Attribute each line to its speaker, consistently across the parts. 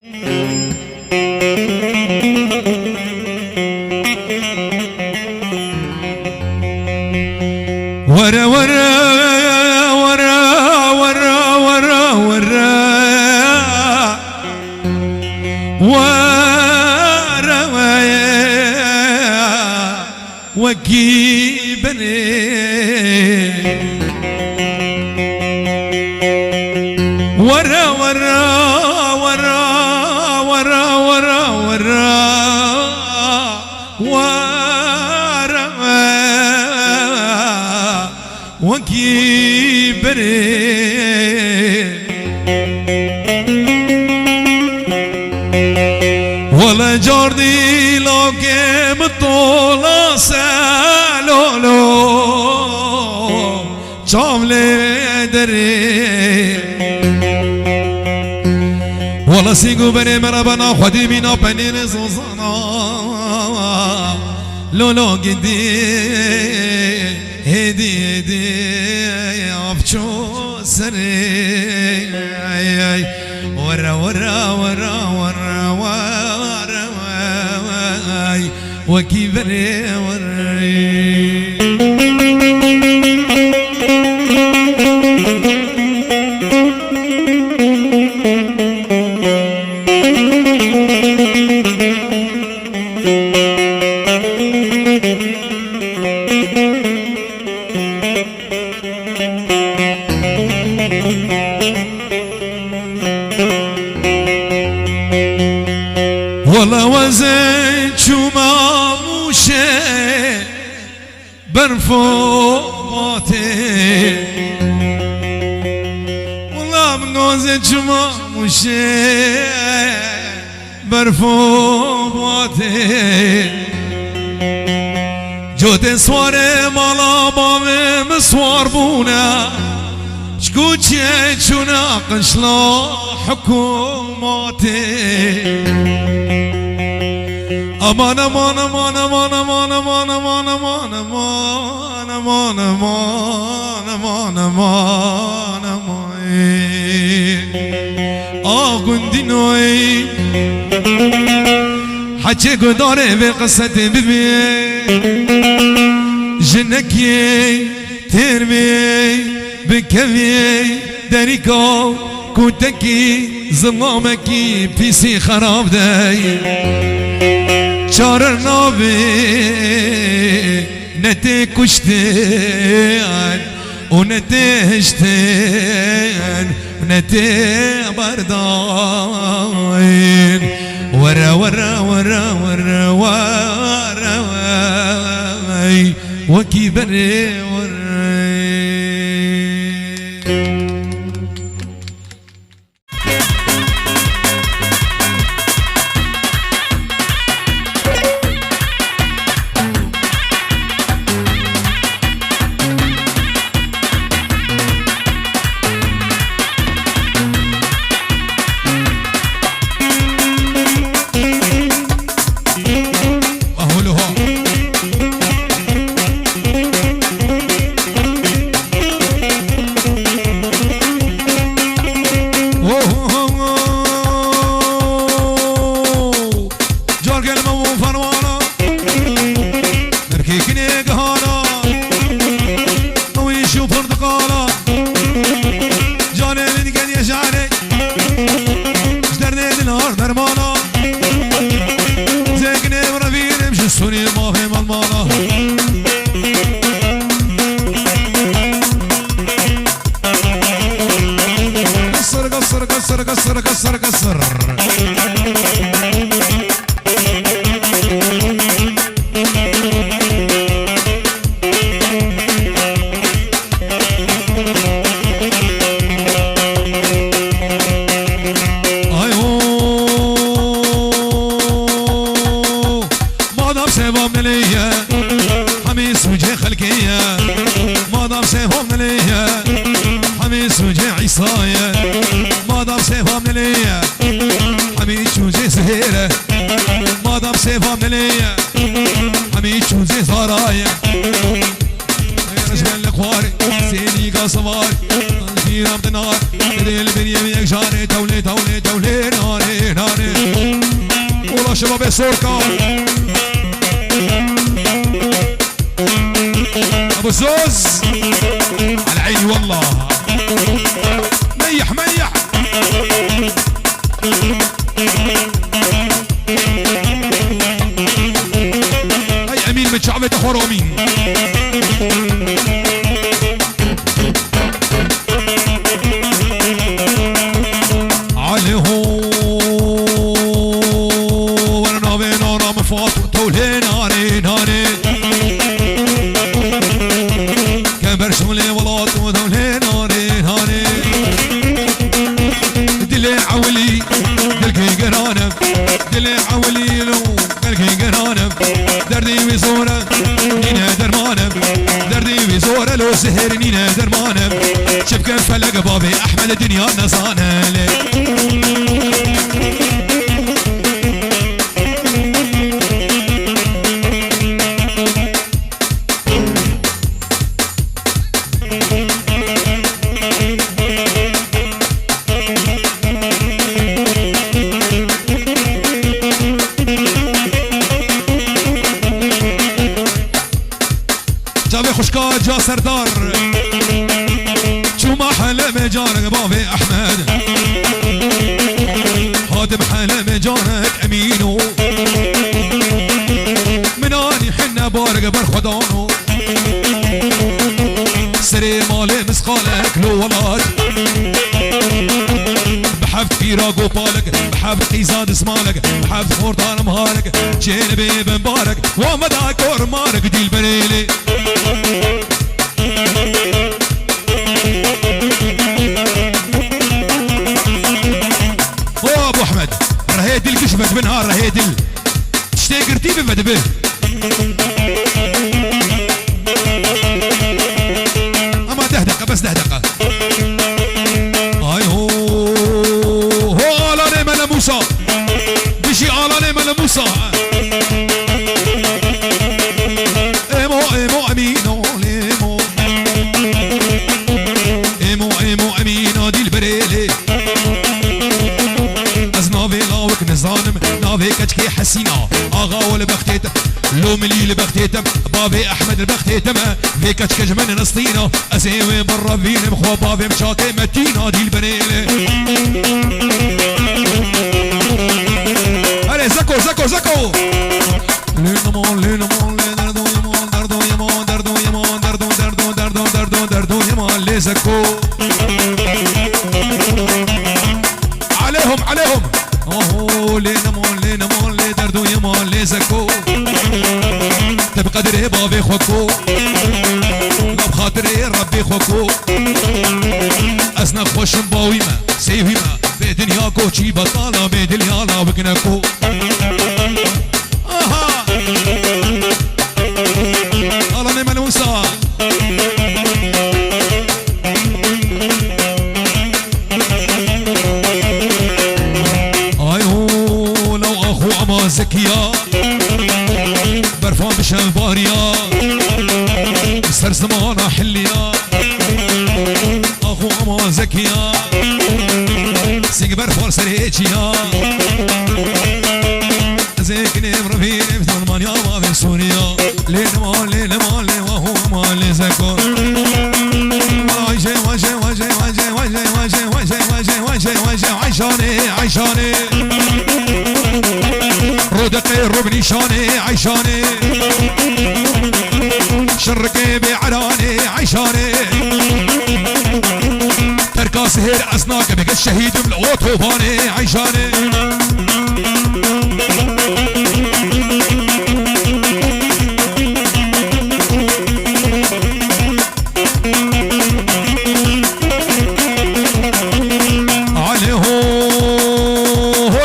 Speaker 1: ورا ورا ورا ورا ورا ورا ورا وجيبني ورا ورا ورا ورا ورا ورا ورا وجيبني ولا جاردي لو كم طولا سالولو شامله دري ولا سيقو بني مربنا خدي منا بني زوزانا لولو جدي هدي هدي أفشو سري ورا ورا ورا ورا ورا وكيبري وري والله وزن شما موشه برفواتي والله من وزن شما موشه برفواتي جوت سواره مالا بامه مسوار بونه شكوتشي چونا قشلا حكوماتي امان امان امان امان امان امان امان امان امان امان امان امان امان امان آقوندی نوی حچه گداره به قصت ببی جنکی ترمی بکوی دریکو کودکی زمامکی پیسی خراب دی چار نابی نته کشتن و نته هشتن و نته برداین ورا ورا ورا ورا ورا وکی بره قصر قصر قصر قصر صبار في نار بدل البنيه يا جاري تولي تولي تولي ناري نار شباب سوركا ابو زوز على عيني والله ميح ميح هاي امين من شعبة اخوار امين عليهم وانا بينا رام فاطمة تولين هاني هاني كبر شملي ولات وتولين هاني هاني دلي عولي دلكي قرانب دلي عولي لو دلكي قرانب دردي بصورة نينا درمانب دردي بصورة لو سهر نينا درمانب شبكة فلق بابي احمد الدنيا نصانه جابي خشكا جا سردار شو ما حلم جارك بابي احمد هادم حلم جارك امينو مناني حنا بارك برخدانو سرير مالي مسخالك لو ولاد بحفت فيراق وبالك بحفت قيزاد اسمالك بحفت خورطان مهارك جينبي بمبارك ومدى كورمارك دي البريلي او ابو احمد رهيدل قشبك بنهار رهيدل تشتاق رتيبه بدبه اما دهدقه بس دهدقه اي هو على نعم موسى بشي على نعم موسى ايمو ايمو امينو ليمو ايمو ايمو امينو دي البريلي از نافي لاوك نظانم نافي كتكي حسينا اغا والبختيتم لو ملي البختيتم بابي احمد البختيتم في كتكج من نسطينا ازيوي برا فينم خو بابي مشاكي متينا دي البريلي علي زكو زكو زكو لينمون لينمون دردو يمون دردو يمون دردو يمون دردو دردو دردو دردو دردو يمون لي زكو عليهم عليهم اوه لينمون لينمون لي دردو يمون لي زكو تبقدري بابي خوكو بخاطري ربي خوكو ازنا خوش باويمه سيويمه بدنيا كوتشي بطاله بدنيا لا بكنكو اها الله نعم الموسى ايهو لو اخو اما زكيه برفان بشنباريا سر زمانه حليا اخو اما زكيه سيق برفان سريتشيا زيكني برفيني في المانيا وفي سوريا لين مال وهو مال زكو واجي واجي واجي واجي واجي واجي واجي واجي واجي واجي عيشاني عيشاني رودقي ربني شاني عيشاني شرقي بعراني عيشاني تركا سهير اسناك بك الشهيد من الاوتوباني عيشاني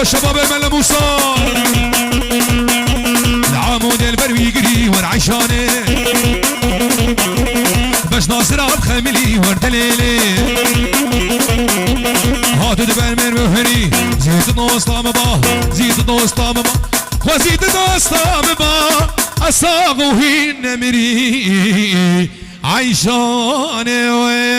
Speaker 1: شباب الملا موسى العمود البروي يجري ورعشاني باش ناصر الخملي وردليلي هاتو دبال من مهري زيت نوص طامبا زيت نوص طامبا وزيت نوص طامبا أصابه النمري عيشاني وي